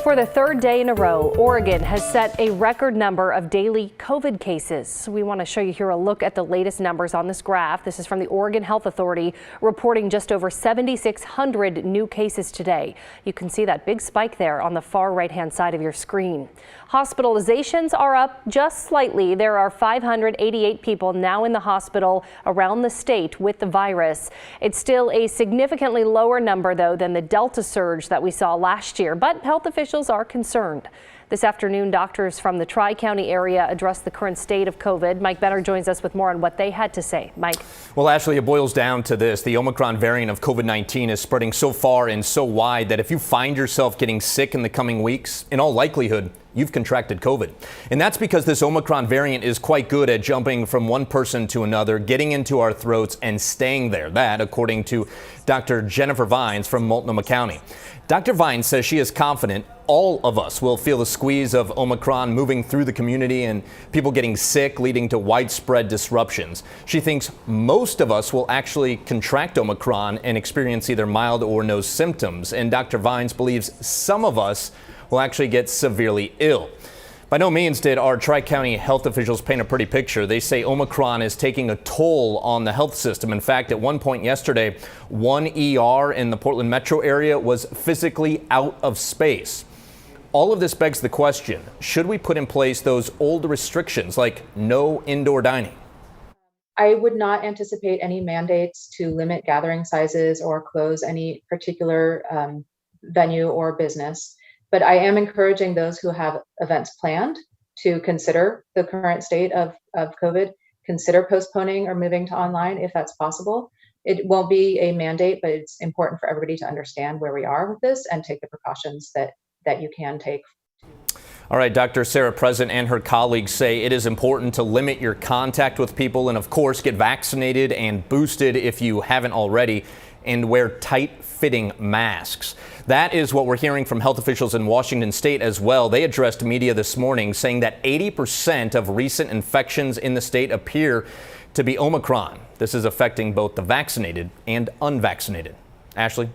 For the third day in a row, Oregon has set a record number of daily COVID cases. We want to show you here a look at the latest numbers on this graph. This is from the Oregon Health Authority, reporting just over 7,600 new cases today. You can see that big spike there on the far right-hand side of your screen. Hospitalizations are up just slightly. There are 588 people now in the hospital around the state with the virus. It's still a significantly lower number, though, than the Delta surge that we saw last year, but health officials are concerned. This afternoon, doctors from the Tri-County area addressed the current state of COVID. Mike Benner joins us with more on what they had to say. Mike. Well, Ashley, it boils down to this. The Omicron variant of COVID-19 is spreading so far and so wide that if you find yourself getting sick in the coming weeks, in all likelihood, you've contracted COVID. And that's because this Omicron variant is quite good at jumping from one person to another, getting into our throats and staying there. That, according to Dr. Jennifer Vines from Multnomah County. Dr. Vines says she is confident all of us will feel the squeeze of Omicron moving through the community and people getting sick, leading to widespread disruptions. She thinks most of us will actually contract Omicron and experience either mild or no symptoms. And Dr. Vines believes some of us will actually get severely ill. By no means did our Tri-County health officials paint a pretty picture. They say Omicron is taking a toll on the health system. In fact, at one point yesterday, one ER in the Portland metro area was physically out of space. All of this begs the question, should we put in place those old restrictions like no indoor dining? I would not anticipate any mandates to limit gathering sizes or close any particular venue or business. But I am encouraging those who have events planned to consider the current state of COVID, consider postponing or moving to online if that's possible. It won't be a mandate, but it's important for everybody to understand where we are with this and take the precautions that you can take. All right, Dr. Sarah Present and her colleagues say it is important to limit your contact with people and, of course, get vaccinated and boosted if you haven't already, and wear tight-fitting masks. That is what we're hearing from health officials in Washington state as well. They addressed media this morning saying that 80% of recent infections in the state appear to be Omicron. This is affecting both the vaccinated and unvaccinated. Ashley?